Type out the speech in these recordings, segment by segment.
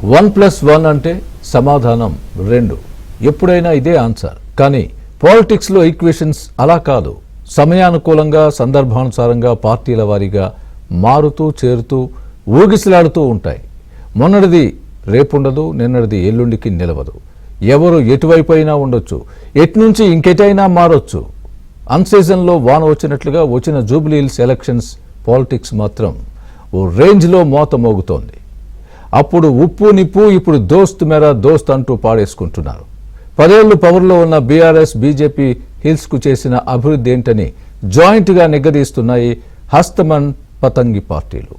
1+1 అంటే సమాధానం 2. ఎప్పుడైనా ఇదే ఆన్సర్. కానీ పాలిటిక్స్లో ఈక్వేషన్స్ అలా కాదు. సమయానుకూలంగా సందర్భానుసారంగా పార్టీల వారీగా మారుతూ చేరుతూ ఊగిసలాడుతూ ఉంటాయి. మొన్నటిది రేపుండదు, నిన్నటిది ఎల్లుండికి నిలవదు. ఎవరు ఎటువైపు అయినా ఉండొచ్చు, ఎట్నుంచి ఇంకెటైనా మారొచ్చు. అన్సీజన్లో వాన వచ్చినట్లుగా వచ్చిన జూబ్లీ హిల్స్ ఎలక్షన్స్ పాలిటిక్స్ మాత్రం ఓ రేంజ్లో మోత మోగుతోంది. అప్పుడు ఉప్పు నిప్పు, ఇప్పుడు దోస్త్ మేరా దోస్త్ అంటూ పాడేసుకుంటున్నారు. 10 ఏళ్లు పవర్లో ఉన్న బీఆర్ఎస్ బీజేపీ హిల్స్కు చేసిన అభివృద్ధి ఏంటని జాయింట్గా నిగ్గదీస్తున్నాయి హస్తమన్ పతంగి పార్టీలు.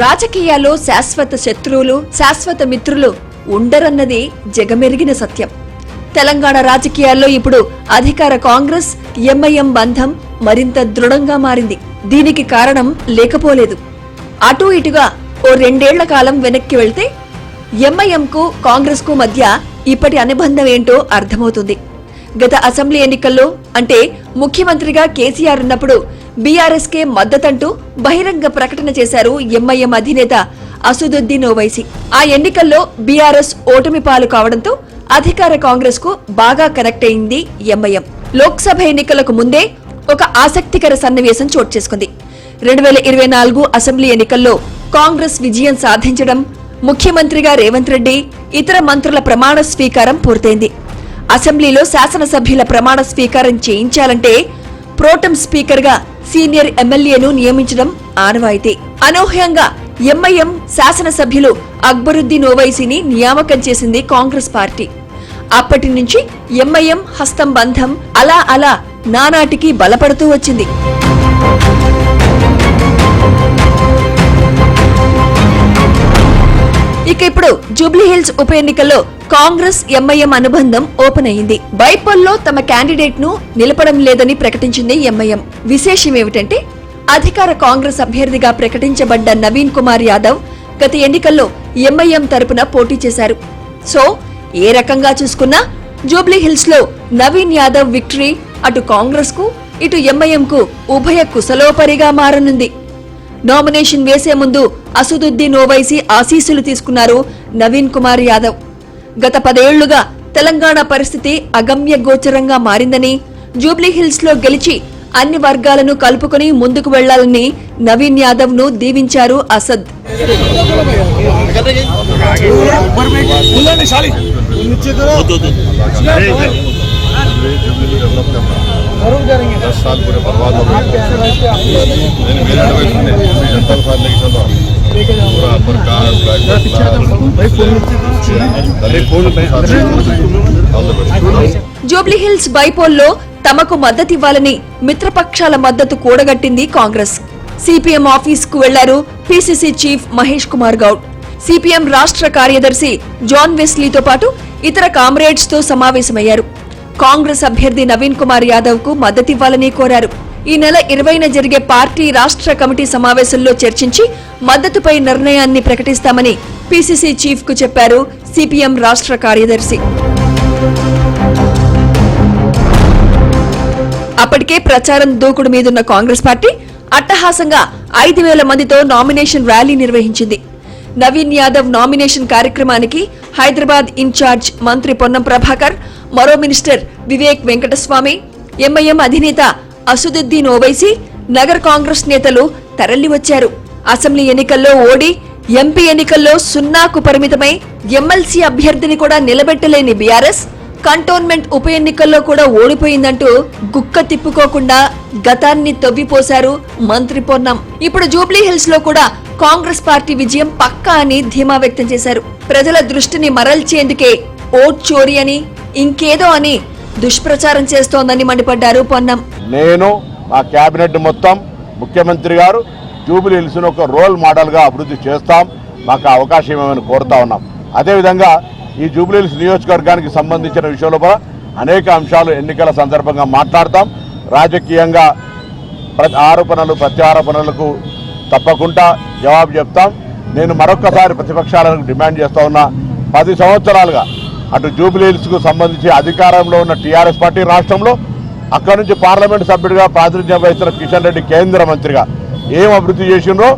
రాజకీయాల్లో శాశ్వత శత్రువులు, శాశ్వత మిత్రులు ఉండరన్నది జగమెరిగిన సత్యం. తెలంగాణ రాజకీయాల్లో ఇప్పుడు అధికార కాంగ్రెస్ ఎంఐఎం బంధం మరింత దృఢంగా మారింది. దీనికి కారణం లేకపోలేదు. అటూ ఇటుగా ఓ 2 ఏళ్ల కాలం వెనక్కి వెళ్తే ఎంఐఎంకు కాంగ్రెస్కు మధ్య ఇప్పటి అనుబంధం ఏంటో అర్థమవుతుంది. గత అసెంబ్లీ ఎన్నికల్లో అంటే ముఖ్యమంత్రిగా కేసీఆర్ ఉన్నప్పుడు బీఆర్ఎస్కే మద్దతంటూ బహిరంగ ప్రకటన చేశారు ఎంఐఎం అధినేత అసదుద్దీన్ ఓవైసీ. ఆ ఎన్నికల్లో బీఆర్ఎస్ ఓటమి పాలు కావడంతో అధికార కాంగ్రెస్ కు బాగా కనెక్ట్ అయింది ఎంఐఎం. లోక్సభ ఎన్నికలకు ముందే ఒక ఆసక్తికర సన్నివేశం చోటు చేసుకుంది. 2024 అసెంబ్లీ ఎన్నికల్లో కాంగ్రెస్ విజయం సాధించడం, ముఖ్యమంత్రిగా రేవంత్ రెడ్డి, ఇతర మంత్రుల ప్రమాణ స్వీకారం పూర్తయింది. అసెంబ్లీలో శాసనసభ్యుల ప్రమాణ స్వీకారం చేయించాలంటే ప్రోటెం స్పీకర్ గా సీనియర్ ఎమ్మెల్యేను నియమించడం ఆనవాయితీ. అనూహ్యంగా ఎంఐఎం శాసనసభ్యులు అక్బరుద్దీన్ ఓవైసీని నియామకం చేసింది కాంగ్రెస్ పార్టీ. అప్పటి నుంచి ఎంఐఎం హస్తం బంధం అలా అలా నానాటికి బలపడుతూ వచ్చింది. ఇక ఇప్పుడు జూబ్లీహిల్స్ ఉప ఎన్నికల్లో కాంగ్రెస్ ఎంఐఎం అనుబంధం ఓపెన్ అయింది. బైపోల్లో తమ క్యాండిడేట్ ను నిలపడం లేదని ప్రకటించింది ఎంఐఎం. విశేషమేమిటంటే అధికార కాంగ్రెస్ అభ్యర్థిగా ప్రకటించబడ్డ నవీన్ కుమార్ యాదవ్ గత ఎన్నికల్లో ఎంఐఎం తరపున పోటీ చేశారు. సో ఏ రకంగా చూసుకున్నా జూబ్లీహిల్స్ లో నవీన్ యాదవ్ విక్టరీ అటు కాంగ్రెస్ కు ఇటు ఎంఐఎం కు ఉభయ కుశలోపరిగా మారనుంది. నామినేషన్ వేసే ముందు అసదుద్దీన్ ఓవైసీ ఆశీస్సులు తీసుకున్నారు నవీన్ కుమార్ యాదవ్. గత 10 ఏళ్లుగా తెలంగాణ పరిస్థితి అగమ్య గోచరంగా మారిందని, జూబ్లీహిల్స్ లో గెలిచి అన్ని వర్గాలను కలుపుకుని ముందుకు వెళ్లాలని నవీన్ యాదవ్ ను దీవించారు అసద్. జూబ్లీహిల్స్ బైపోల్లో తమకు మద్దతివ్వాలని మిత్రపక్షాల మద్దతు కూడగట్టింది కాంగ్రెస్. సిపిఎం ఆఫీస్ కు వెళ్లారు PCC chief Mahesh Kumar Goud. CPM రాష్ట్ర కార్యదర్శి జాన్ వెస్లీతో పాటు ఇతర కామ్రేడ్స్ తో సమావేశమయ్యారు. కాంగ్రెస్ అభ్యర్థి నవీన్ కుమార్ యాదవ్ కు మద్దతివ్వాలని కోరారు. ఈ నెల 20న జరిగే పార్టీ రాష్ట్ర కమిటీ సమావేశంలో చర్చించి మద్దతుపై నిర్ణయాన్ని ప్రకటిస్తామని పిసిసి చీఫ్ కు చెప్పారు సిపిఎం రాష్ట్ర కార్యదర్శి. అప్పటికే ప్రచారం దూకుడు మీదున్న కాంగ్రెస్ పార్టీ అట్టహాసంగా 5,000 మందితో నామినేషన్ ర్యాలీ నిర్వహించింది. నవీన్ యాదవ్ నామినేషన్ కార్యక్రమానికి హైదరాబాద్ ఇన్ఛార్జ్ మంత్రి పొన్నం ప్రభాకర్, మరో మినిస్టర్ వివేక్ వెంకటస్వామి, ఎంఐఎం అధినేత అసదుద్దీన్ ఓవైసీ, నగర్ కాంగ్రెస్ నేతలు తరలివచ్చారు. అసెంబ్లీ ఎన్నికల్లో ఓడి ఎంపీ ఎన్నికల్లో 0కు పరిమితమై ఎమ్మెల్సీ అభ్యర్థిని కూడా నిలబెట్టలేని బీఆర్ఎస్ కంటోన్మెంట్ ఉప ఎన్నికల్లో కూడా ఓడిపోయిందంటూ గుక్క తిప్పుకోకుండా గతాన్ని తవ్విపోశారు మంత్రి పొన్నం. ఇప్పుడు జూబ్లీహిల్స్ లో కూడా కాంగ్రెస్ పార్టీ విజయం పక్కా అని ధీమా వ్యక్తం చేశారు. ప్రజల దృష్టిని మరల్చేందుకే ఓట్ చోరీ అని, ఇంకేదో అని దుష్ప్రచారం చేస్తోందని మండిపడ్డారు పొన్నం. నేను మా కేబినెట్ మొత్తం ముఖ్యమంత్రి గారు జూబ్లీహిల్స్ ఒక రోల్ మోడల్ గా అభివృద్ధి చేస్తాం, మాకు అవకాశం ఏమని కోరుతా ఉన్నాం. అదేవిధంగా ఈ జూబ్లీహిల్స్ నియోజకవర్గానికి సంబంధించిన విషయంలో అనేక అంశాలు ఎన్నికల సందర్భంగా మాట్లాడతాం. రాజకీయంగా ఆరోపణలు ప్రత్యారోపణలకు తప్పకుండా జవాబు చెప్తాం. నేను మరొక్కసారి ప్రతిపక్షాలకు డిమాండ్ చేస్తా ఉన్నా, 10 సంవత్సరాలుగా అటు జూబ్లీహిల్స్కు సంబంధించి అధికారంలో ఉన్న టీఆర్ఎస్ పార్టీ రాష్ట్రంలో అక్కడ నుంచి పార్లమెంట్ సభ్యుడిగా ప్రాతినిధ్యం వహిస్తున్న కిషన్ రెడ్డి కేంద్ర మంత్రిగా ఏం అభివృద్ధి చేసినో,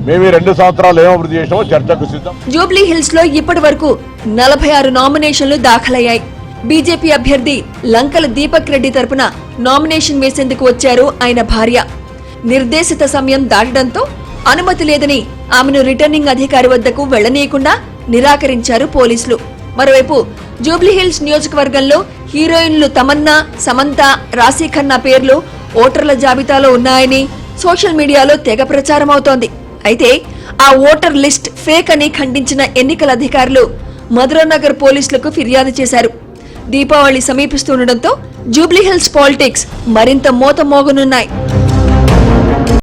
మేము ఈ 2 సంవత్సరాలు ఏం అభివృద్ధి చేసినామో చర్చకు సిద్ధం. జూబ్లీ హిల్స్ లో ఇప్పటి వరకు 46 నామినేషన్లు దాఖలయ్యాయి. బీజేపీ అభ్యర్థి లంకల దీపక్ రెడ్డి తరపున నామినేషన్ వేసేందుకు వచ్చారు ఆయన భార్య. నిర్దేశిత సమయం దాటడంతో అనుమతి లేదని ఆమెను రిటర్నింగ్ అధికారి వద్దకు వెళ్లనీయకుండా నిరాకరించారు పోలీసులు. మరోవైపు జూబ్లీహిల్స్ నియోజకవర్గంలో హీరోయిన్లు తమన్నా, సమంత, రాశీ ఖన్నా పేర్లు ఓటర్ల జాబితాలో ఉన్నాయని సోషల్ మీడియాలో తెగ ప్రచారమవుతోంది. అయితే ఆ ఓటర్ లిస్ట్ ఫేక్ అని ఖండించిన ఎన్నికల అధికారులు మధురానగర్ పోలీసులకు ఫిర్యాదు చేశారు. దీపావళి సమీపిస్తుండటంతో జూబ్లీహిల్స్ పాలిటిక్స్ మరింత మోతమోగనున్నాయి.